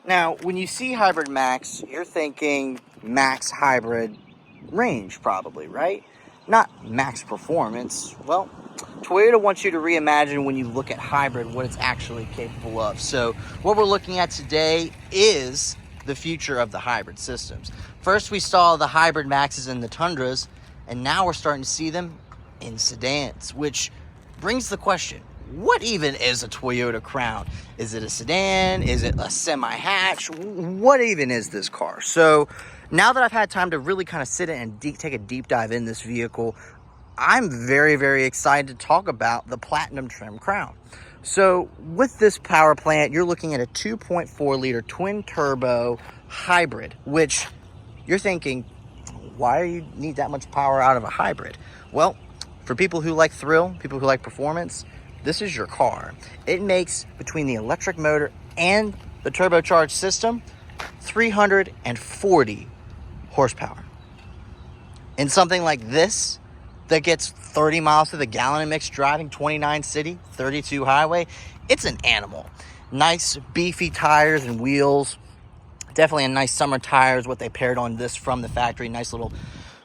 Now, when you see Hybrid Max, you're thinking max hybrid range, probably, right? Not max performance. Well, Toyota wants you to reimagine when you look at hybrid what it's actually capable of. So what we're looking at today is the future of the hybrid systems. First, we saw the Hybrid Maxes and the Tundras, and now we're starting to see them in sedans, which brings the question, what even is a Toyota Crown? Is it a sedan? Is it a semi-hatch? What even is this car? So now that I've had time to really kind of sit in and take a deep dive in this vehicle, I'm very, very excited to talk about the Platinum trim Crown. So with this power plant, you're looking at a 2.4 liter twin turbo hybrid, which you're thinking, why do you need that much power out of a hybrid? Well, for people who like thrill, people who like performance, this is your car. It makes, between the electric motor and the turbocharged system, 340 horsepower. In something like this, that gets 30 miles to the gallon in mixed driving, 29 city, 32 highway, it's an animal. Nice beefy tires and wheels. Definitely a nice summer tires, what they paired on this from the factory. Nice little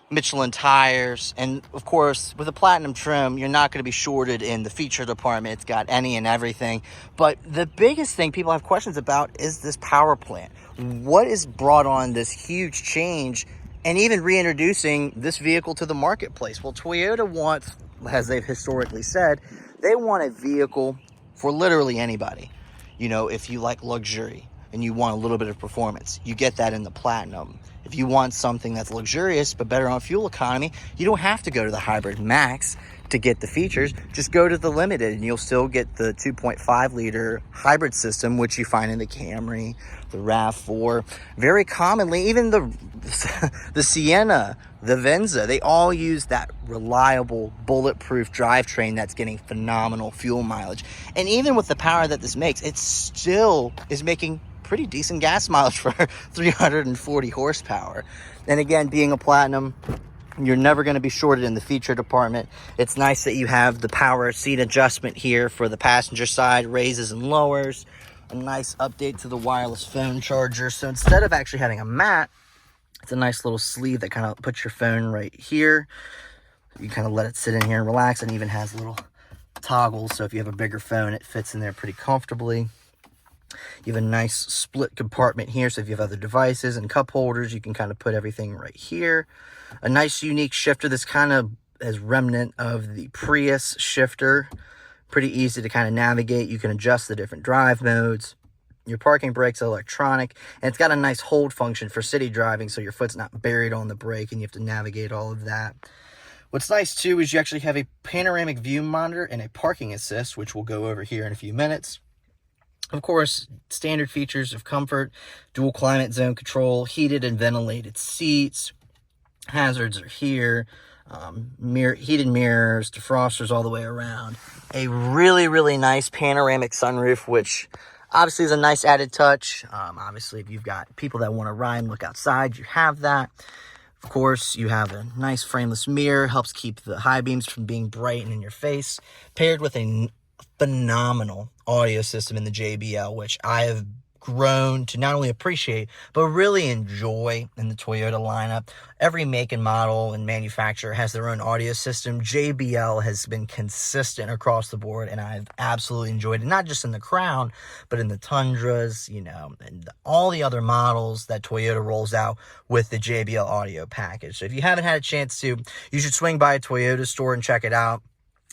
Michelin tires. And of course, with a Platinum trim, you're not going to be shorted in the feature department. It's got any and everything. But the biggest thing people have questions about is this power plant. What has brought on this huge change and even reintroducing this vehicle to the marketplace? Well, Toyota wants, as they've historically said, they want a vehicle for literally anybody. You know, if you like luxury and you want a little bit of performance, you get that in the Platinum. If you want something that's luxurious but better on fuel economy, you don't have to go to the Hybrid Max to get the features. Just go to the Limited and you'll still get the 2.5 liter hybrid system, which you find in the Camry, the RAV4. Very commonly, even the Sienna, the Venza, they all use that reliable, bulletproof drivetrain that's getting phenomenal fuel mileage. And even with the power that this makes, it still is making pretty decent gas mileage for 340 horsepower. And again, being a Platinum, you're never going to be shorted in the feature department. It's nice that you have the power seat adjustment here for the passenger side, raises and lowers. A nice update to the wireless phone charger. So instead of actually having a mat, it's a nice little sleeve that kind of puts your phone right here. You kind of let it sit in here and relax, and even has little toggles. So if you have a bigger phone, it fits in there pretty comfortably. You have a nice split compartment here, so if you have other devices and cup holders, you can kind of put everything right here. A nice unique shifter. This kind of is remnant of the Prius shifter. Pretty easy to kind of navigate. You can adjust the different drive modes. Your parking brake's electronic, and it's got a nice hold function for city driving, so your foot's not buried on the brake and you have to navigate all of that. What's nice too is you actually have a panoramic view monitor and a parking assist, which we'll go over here in a few minutes. Of course, standard features of comfort, dual climate zone control, heated and ventilated seats. Hazards are here, heated mirrors, defrosters all the way around. A really, really nice panoramic sunroof, which obviously is a nice added touch. Obviously, if you've got people that want to ride and look outside, you have that. Of course, you have a nice frameless mirror, helps keep the high beams from being bright and in your face, paired with a phenomenal audio system in the JBL, which I have grown to not only appreciate, but really enjoy in the Toyota lineup. Every make and model and manufacturer has their own audio system. JBL has been consistent across the board, and I've absolutely enjoyed it, not just in the Crown, but in the Tundras, you know, and all the other models that Toyota rolls out with the JBL audio package. So if you haven't had a chance to, you should swing by a Toyota store and check it out.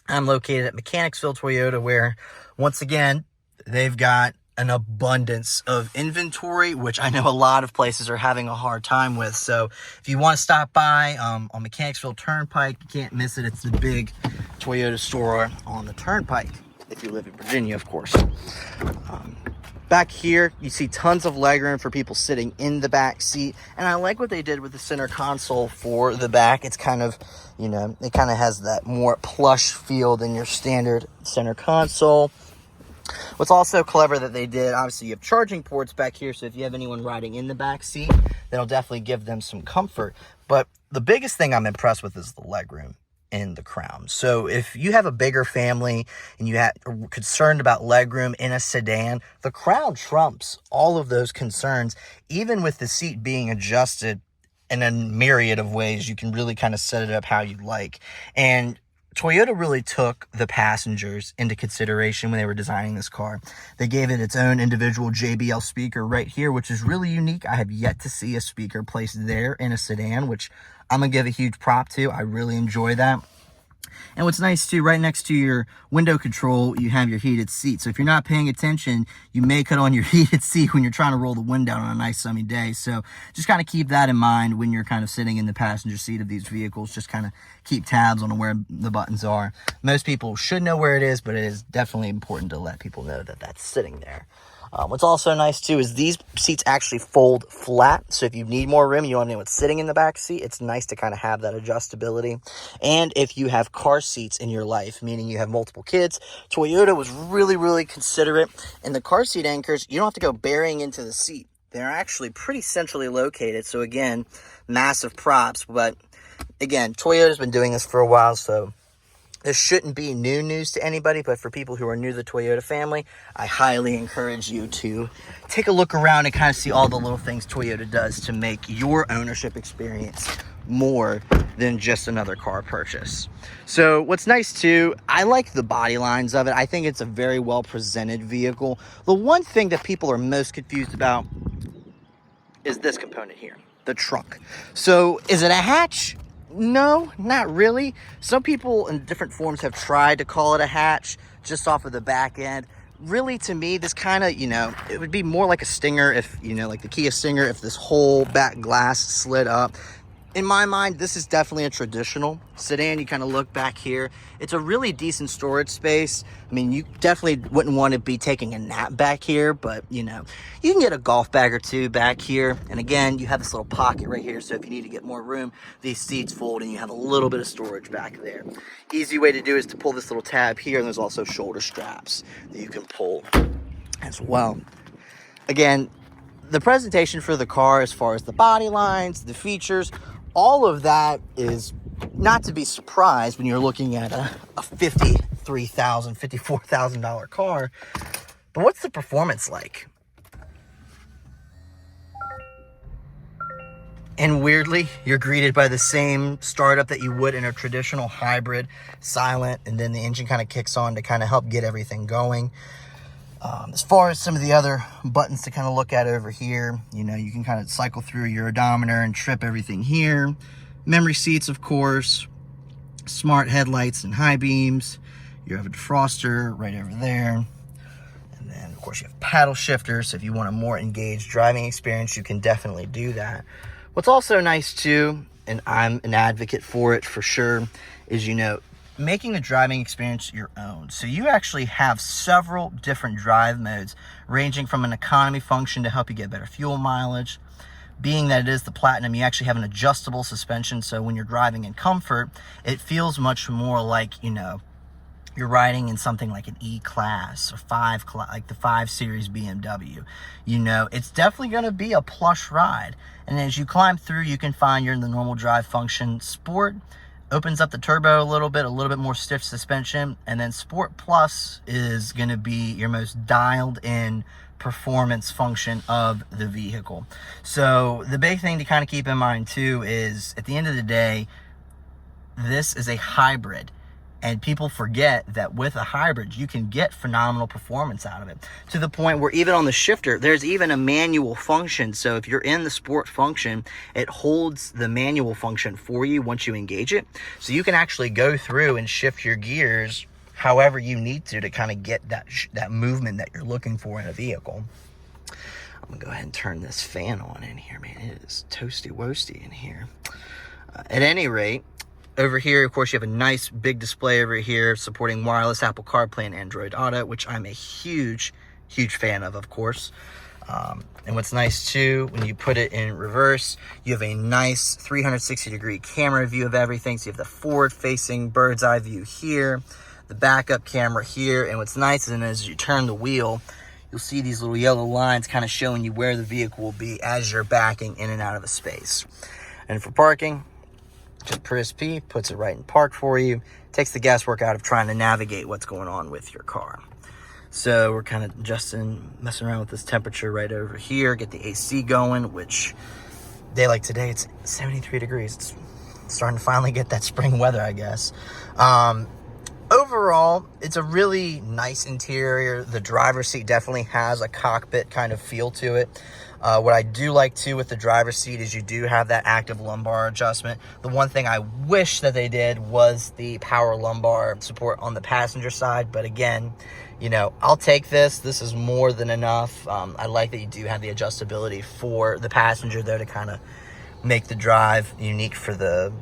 I'm located at Mechanicsville Toyota, where, once again, they've got an abundance of inventory, which I know a lot of places are having a hard time with. So if you want to stop by on Mechanicsville Turnpike, you can't miss it. It's the big Toyota store on the Turnpike, if you live in Virginia, of course. Back here, you see tons of legroom for people sitting in the back seat. And I like what they did with the center console for the back. It's kind of, you know, it kind of has that more plush feel than your standard center console. What's also clever that they did, obviously you have charging ports back here, so if you have anyone riding in the back seat, that'll definitely give them some comfort. But the biggest thing I'm impressed with is the legroom. in the Crown. So if you have a bigger family and you are concerned about legroom in a sedan, the Crown trumps all of those concerns, even with the seat being adjusted in a myriad of ways. You can really kind of set it up how you like. And Toyota really took the passengers into consideration when they were designing this car. They gave it its own individual JBL speaker right here, which is really unique. I have yet to see a speaker placed there in a sedan, which I'm going to give a huge prop to. I really enjoy that. And what's nice too, right next to your window control, you have your heated seat. So if you're not paying attention, you may cut on your heated seat when you're trying to roll the wind down on a nice sunny day. So just kind of keep that in mind when you're kind of sitting in the passenger seat of these vehicles. Just kind of keep tabs on where the buttons are. Most people should know where it is, but it is definitely important to let people know that that's sitting there. What's also nice too is these seats actually fold flat. So if you need more room, you want to know what's sitting in the back seat, it's nice to kind of have that adjustability. And if you have car seats in your life, meaning you have multiple kids, Toyota was really, really considerate. And the car seat anchors, you don't have to go burying into the seat. They're actually pretty centrally located. So again, massive props. But again, Toyota's been doing this for a while, so this shouldn't be new news to anybody, but for people who are new to the Toyota family, I highly encourage you to take a look around and kind of see all the little things Toyota does to make your ownership experience more than just another car purchase. So what's nice too, I like the body lines of it. I think it's a very well presented vehicle. The one thing that people are most confused about is this component here, the trunk. So is it a hatch? No, not really. Some people in different forms have tried to call it a hatch just off of the back end. Really, to me, this kind of, it would be more like a Stinger if, like the Kia Stinger, if this whole back glass slid up. In my mind, this is definitely a traditional sedan. You kind of look back here. It's a really decent storage space. I mean, you definitely wouldn't want to be taking a nap back here, but, you can get a golf bag or two back here. And again, you have this little pocket right here, so if you need to get more room, these seats fold and you have a little bit of storage back there. Easy way to do is to pull this little tab here, and there's also shoulder straps that you can pull as well. Again, the presentation for the car, as far as the body lines, the features, all of that is not to be surprised when you're looking at a $53,000, $54,000 car. But what's the performance like? And weirdly, you're greeted by the same startup that you would in a traditional hybrid, silent, and then the engine kind of kicks on to kind of help get everything going. As far as some of the other buttons to kind of look at over here, you can kind of cycle through your odometer and trip everything here. Memory seats, of course, smart headlights and high beams. You have a defroster right over there. And then, of course, you have paddle shifters. So if you want a more engaged driving experience, you can definitely do that. What's also nice, too, and I'm an advocate for it for sure, is, making the driving experience your own. So you actually have several different drive modes, ranging from an economy function to help you get better fuel mileage. Being that it is the Platinum, you actually have an adjustable suspension, so when you're driving in comfort, it feels much more like, you're riding in something like an E-Class or like the 5 Series BMW. It's definitely going to be a plush ride. And as you climb through, you can find you're in the normal drive function. Sport opens up the turbo a little bit more stiff suspension, and then Sport Plus is going to be your most dialed in performance function of the vehicle. So the big thing to kind of keep in mind too is, at the end of the day, this is a hybrid. And people forget that with a hybrid, you can get phenomenal performance out of it, to the point where even on the shifter, there's even a manual function. So if you're in the sport function, it holds the manual function for you once you engage it. So you can actually go through and shift your gears however you need to kind of get that movement that you're looking for in a vehicle. I'm gonna go ahead and turn this fan on in here, man. It is toasty woasty in here. At any rate, over here, of course, you have a nice big display over here supporting wireless Apple CarPlay and Android Auto, which I'm a huge fan of course. And what's nice too, when you put it in reverse, you have a nice 360-degree camera view of everything. So you have the forward-facing bird's eye view here, the backup camera here, and what's nice is as you turn the wheel, you'll see these little yellow lines kind of showing you where the vehicle will be as you're backing in and out of a space. And for parking, Just press P, puts it right in park for you. Takes the guesswork out of trying to navigate what's going on with your car. So we're kind of messing around with this temperature right over here. Get the AC going, which day like today, it's 73 degrees. It's starting to finally get that spring weather, I guess. Overall, it's a really nice interior. The driver's seat definitely has a cockpit kind of feel to it. What I do like too with the driver's seat is you do have that active lumbar adjustment. The one thing I wish that they did was the power lumbar support on the passenger side. But again, you know, I'll take this. This is more than enough. I like that you do have the adjustability for the passenger there to kind of make the drive unique for the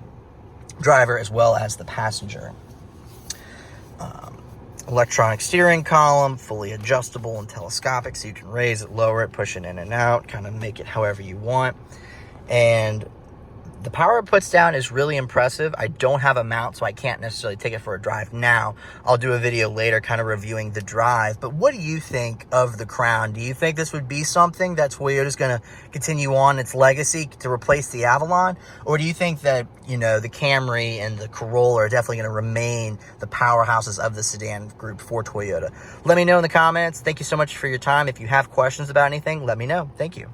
driver as well as the passenger. Electronic steering column, fully adjustable and telescopic, so you can raise it, lower it, push it in and out, kind of make it however you want. And the power it puts down is really impressive. I don't have a mount, so I can't necessarily take it for a drive now. I'll do a video later kind of reviewing the drive. But what do you think of the Crown? Do you think this would be something that Toyota's going to continue on its legacy to replace the Avalon? Or do you think that, you know, the Camry and the Corolla are definitely going to remain the powerhouses of the sedan group for Toyota? Let me know in the comments. Thank you so much for your time. If you have questions about anything, let me know. Thank you.